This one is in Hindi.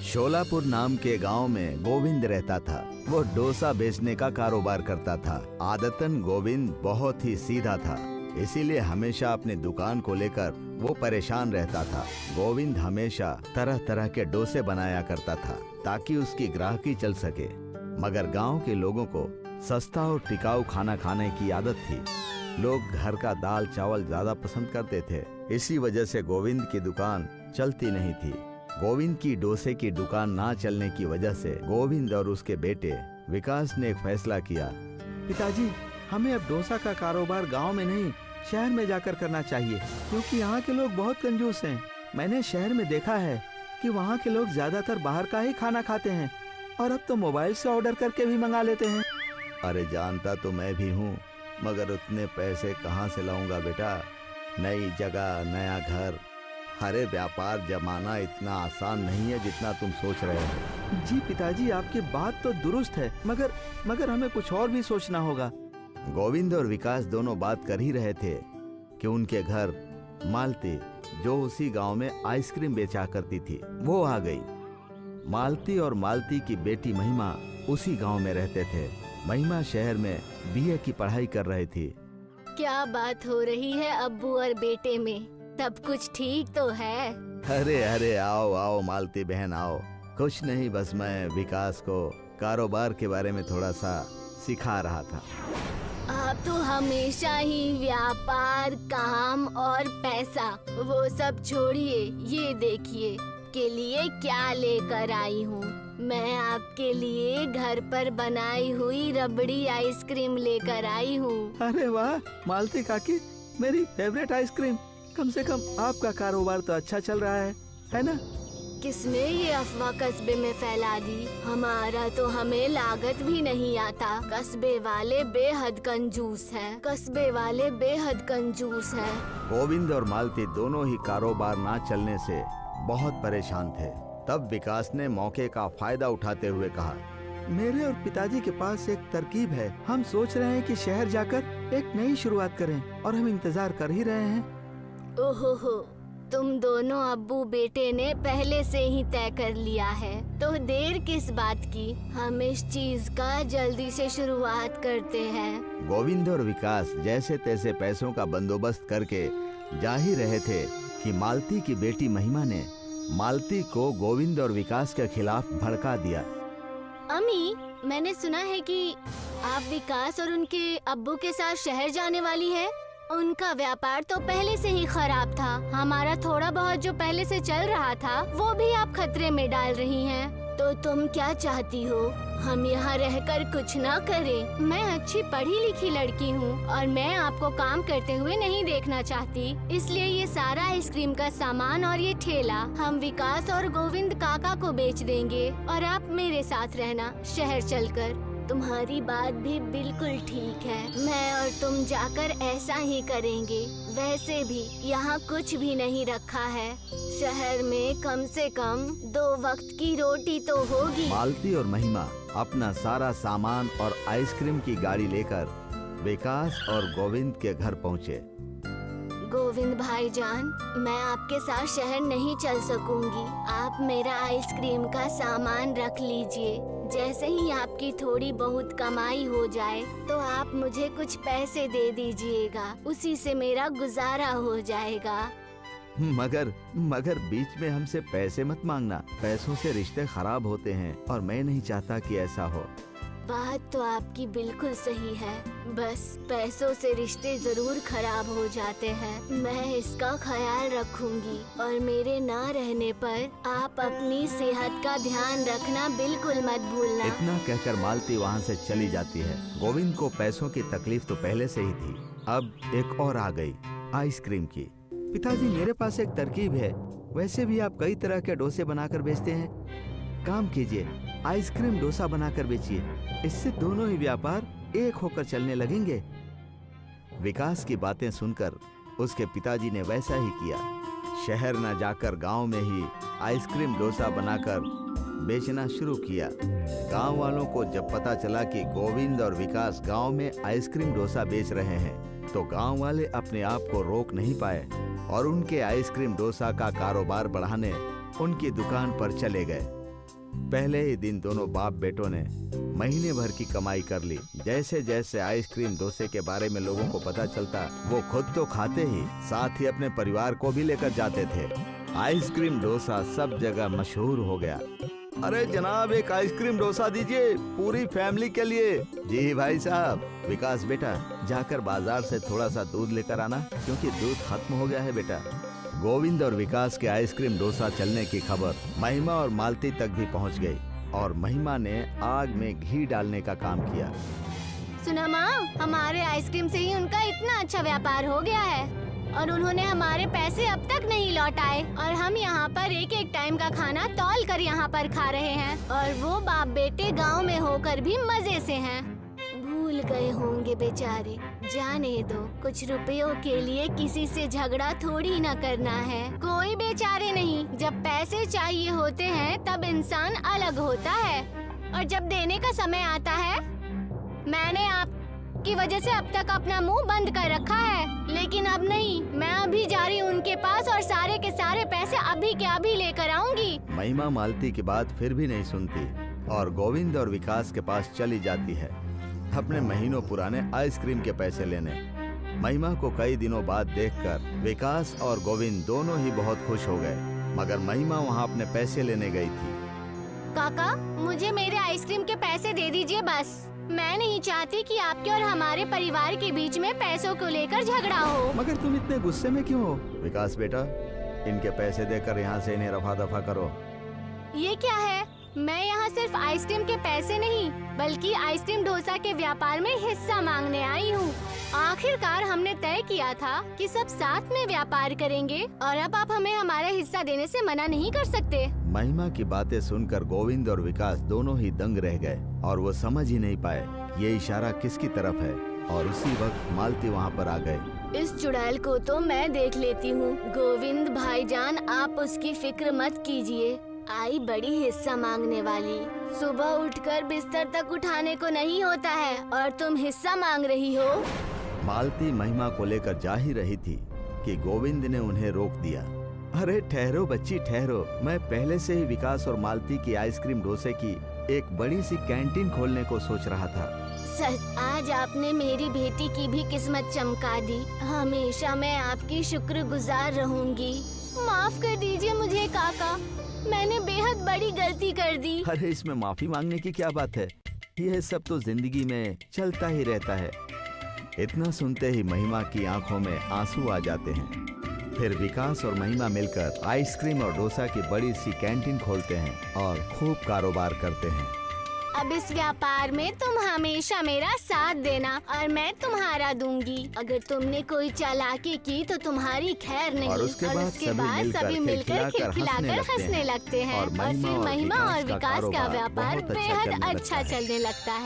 शोलापुर नाम के गांव में गोविंद रहता था। वो डोसा बेचने का कारोबार करता था। आदतन गोविंद बहुत ही सीधा था, इसीलिए हमेशा अपनी दुकान को लेकर वो परेशान रहता था। गोविंद हमेशा तरह तरह के डोसे बनाया करता था ताकि उसकी ग्राहकी चल सके, मगर गांव के लोगों को सस्ता और टिकाऊ खाना खाने की आदत थी। लोग घर का दाल चावल ज्यादा पसंद करते थे, इसी वजह से गोविंद की दुकान चलती नहीं थी। गोविंद की डोसे की दुकान ना चलने की वजह से गोविंद और उसके बेटे विकास ने एक फैसला किया। पिताजी, हमें अब डोसा का कारोबार गांव में नहीं शहर में जाकर करना चाहिए, क्योंकि यहाँ के लोग बहुत कंजूस हैं। मैंने शहर में देखा है कि वहाँ के लोग ज्यादातर बाहर का ही खाना खाते हैं और अब तो मोबाइल से ऑर्डर करके भी मंगा लेते हैं। अरे जानता तो मैं भी हूँ, मगर उतने पैसे कहाँ से लाऊंगा बेटा। नई जगह, नया घर, हरे व्यापार जमाना इतना आसान नहीं है जितना तुम सोच रहे हो। जी पिताजी, आपकी बात तो दुरुस्त है, मगर हमें कुछ और भी सोचना होगा। गोविंद और विकास दोनों बात कर ही रहे थे कि उनके घर मालती, जो उसी गांव में आइसक्रीम बेचा करती थी, वो आ गई। मालती और मालती की बेटी महिमा उसी गांव में रहते थे। महिमा शहर में बीए की पढ़ाई कर रही थी। क्या बात हो रही है अब्बू और बेटे में? सब कुछ ठीक तो है? अरे अरे आओ आओ मालती बहन आओ। कुछ नहीं, बस मैं विकास को कारोबार के बारे में थोड़ा सा सिखा रहा था। आप तो हमेशा ही व्यापार, काम और पैसा, वो सब छोड़िए। ये देखिए के लिए क्या लेकर आई हूँ। मैं आपके लिए घर पर बनाई हुई रबड़ी आइसक्रीम लेकर आई हूँ। अरे वाह मालती काकी, मेरी फेवरेट आइसक्रीम। कम से कम आपका कारोबार तो अच्छा चल रहा है ना? किसने ये अफवाह कस्बे में फैला दी? हमारा तो हमें लागत भी नहीं आता। कस्बे वाले बेहद कंजूस हैं। कस्बे वाले बेहद कंजूस हैं। गोविंद और मालती दोनों ही कारोबार ना चलने से बहुत परेशान थे। तब विकास ने मौके का फायदा उठाते हुए कहा, मेरे और पिताजी के पास एक तरकीब है। हम सोच रहे हैं कि शहर जाकर एक नई शुरुआत करें और हम इंतजार कर ही रहे हैं। ओहो, तुम दोनों अब्बू बेटे ने पहले से ही तय कर लिया है, तो देर किस बात की? हम इस चीज का जल्दी से शुरुआत करते हैं। गोविंद और विकास जैसे तैसे पैसों का बंदोबस्त करके जा ही रहे थे कि मालती की बेटी महिमा ने मालती को गोविंद और विकास के खिलाफ भड़का दिया। अम्मी, मैंने सुना है कि आप विकास और उनके अब्बू के साथ शहर जाने वाली है। उनका व्यापार तो पहले से ही खराब था। हमारा थोड़ा बहुत जो पहले से चल रहा था वो भी आप खतरे में डाल रही हैं। तो तुम क्या चाहती हो? हम यहाँ रहकर कुछ ना करें? मैं अच्छी पढ़ी लिखी लड़की हूँ और मैं आपको काम करते हुए नहीं देखना चाहती। इसलिए ये सारा आइसक्रीम का सामान और ये ठेला हम विकास और गोविंद काका को बेच देंगे और आप मेरे साथ रहना शहर चलकर। तुम्हारी बात भी बिल्कुल ठीक है। मैं और तुम जाकर ऐसा ही करेंगे। वैसे भी यहाँ कुछ भी नहीं रखा है। शहर में कम से कम 2 वक्त की रोटी तो होगी। मालती और महिमा अपना सारा सामान और आइसक्रीम की गाड़ी लेकर विकास और गोविंद के घर पहुँचे। गोविंद भाईजान, मैं आपके साथ शहर नहीं चल सकूंगी। आप मेरा आइसक्रीम का सामान रख लीजिए। जैसे ही आपकी थोड़ी बहुत कमाई हो जाए तो आप मुझे कुछ पैसे दे दीजिएगा, उसी से मेरा गुजारा हो जाएगा। मगर बीच में हमसे पैसे मत मांगना। पैसों से रिश्ते खराब होते हैं और मैं नहीं चाहता कि ऐसा हो। बात तो आपकी बिल्कुल सही है, बस पैसों से रिश्ते जरूर खराब हो जाते हैं। मैं इसका ख्याल रखूंगी और मेरे ना रहने पर आप अपनी सेहत का ध्यान रखना बिल्कुल मत भूलना। इतना कहकर मालती वहाँ से चली जाती है। गोविंद को पैसों की तकलीफ तो पहले से ही थी, अब एक और आ गई, आइसक्रीम की। पिताजी, मेरे पास एक तरकीब है। वैसे भी आप कई तरह के डोसे बनाकर बेचते हैं। काम कीजिए, आइसक्रीम डोसा बनाकर बेचिए। इससे दोनों ही व्यापार एक होकर चलने लगेंगे। विकास की बातें सुनकर उसके पिताजी ने वैसा ही किया। शहर न जाकर गांव में ही आइसक्रीम डोसा बनाकर बेचना शुरू किया। गांव वालों को जब पता चला कि गोविंद और विकास गांव में आइसक्रीम डोसा बेच रहे हैं, तो गांव वाले अपने आप को रोक नहीं पाए और उनके आइसक्रीम डोसा का कारोबार बढ़ाने उनकी दुकान पर चले गए। पहले ही दिन दोनों बाप बेटों ने महीने भर की कमाई कर ली। जैसे जैसे आइसक्रीम डोसे के बारे में लोगों को पता चलता, वो खुद तो खाते ही साथ ही अपने परिवार को भी लेकर जाते थे। आइसक्रीम डोसा सब जगह मशहूर हो गया। अरे जनाब, एक आइसक्रीम डोसा दीजिए, पूरी फैमिली के लिए। जी भाई साहब। विकास बेटा, जाकर बाजार से थोड़ा सा दूध लेकर आना, क्योंकि दूध खत्म हो गया है बेटा। गोविंद और विकास के आइसक्रीम डोसा चलने की खबर महिमा और मालती तक भी पहुंच गई और महिमा ने आग में घी डालने का काम किया। सुना माँ, हमारे आइसक्रीम से ही उनका इतना अच्छा व्यापार हो गया है और उन्होंने हमारे पैसे अब तक नहीं लौटाए और हम यहाँ पर एक एक टाइम का खाना तौल कर यहाँ पर खा रहे हैं और वो बाप बेटे गांव में होकर भी मजे से हैं। भूल गए होंगे बेचारे। जाने दो, कुछ रुपयों के लिए किसी से झगड़ा थोड़ी न करना है। कोई बेचारे नहीं, जब पैसे चाहिए होते हैं तब इंसान अलग होता है और जब देने का समय आता है। मैंने आपकी वजह से अब तक अपना मुंह बंद कर रखा है, लेकिन अब नहीं। मैं अभी जा रही हूँ उनके पास और सारे के सारे पैसे अभी के अभी लेकर आऊंगी। महिमा मालती की बात फिर भी नहीं सुनती और गोविंद और विकास के पास चली जाती है अपने महीनों पुराने आइसक्रीम के पैसे लेने। महिमा को कई दिनों बाद देखकर विकास और गोविंद दोनों ही बहुत खुश हो गए, मगर महिमा वहाँ अपने पैसे लेने गई थी। काका, मुझे मेरे आइसक्रीम के पैसे दे दीजिए बस। मैं नहीं चाहती कि आपके और हमारे परिवार के बीच में पैसों को लेकर झगड़ा हो। मगर तुम इतने गुस्से में क्यों हो? विकास बेटा, इनके पैसे देकर यहाँ से इन्हें रफा दफा करो। ये क्या है? मैं यहाँ सिर्फ आइसक्रीम के पैसे नहीं बल्कि आइसक्रीम डोसा के व्यापार में हिस्सा मांगने आई हूँ। आखिरकार हमने तय किया था कि सब साथ में व्यापार करेंगे और अब आप हमें हमारा हिस्सा देने से मना नहीं कर सकते। महिमा की बातें सुनकर गोविंद और विकास दोनों ही दंग रह गए और वो समझ ही नहीं पाए ये इशारा किसकी तरफ है। और उसी वक्त मालती वहाँ पर आ गए। इस चुड़ैल को तो मैं देख लेती हूँ। गोविंद भाईजान, आप उसकी फिक्र मत कीजिए। आई बड़ी हिस्सा मांगने वाली। सुबह उठकर बिस्तर तक उठाने को नहीं होता है और तुम हिस्सा मांग रही हो। मालती महिमा को लेकर जा ही रही थी कि गोविंद ने उन्हें रोक दिया। अरे ठहरो बच्ची ठहरो, मैं पहले से ही विकास और मालती की आइसक्रीम डोसे की एक बड़ी सी कैंटीन खोलने को सोच रहा था। सच, आज आपने मेरी बेटी की भी किस्मत चमका दी। हमेशा मैं आपकी शुक्रगुजार रहूंगी। माफ कर दीजिए मुझे काका, मैंने बेहद बड़ी गलती कर दी। अरे इसमें माफी मांगने की क्या बात है? यह सब तो जिंदगी में चलता ही रहता है। इतना सुनते ही महिमा की आंखों में आंसू आ जाते हैं। फिर विकास और महिमा मिलकर आइसक्रीम और डोसा की बड़ी सी कैंटीन खोलते हैं और खूब कारोबार करते हैं। अब इस व्यापार में तुम हमेशा मेरा साथ देना और मैं तुम्हारा दूंगी। अगर तुमने कोई चालाकी की तो तुम्हारी खैर नहीं। और उसके बाद सभी मिलकर खिलखिलाकर हंसने लगते हैं और फिर महिमा और विकास का व्यापार बेहद अच्छा चलने लगता है।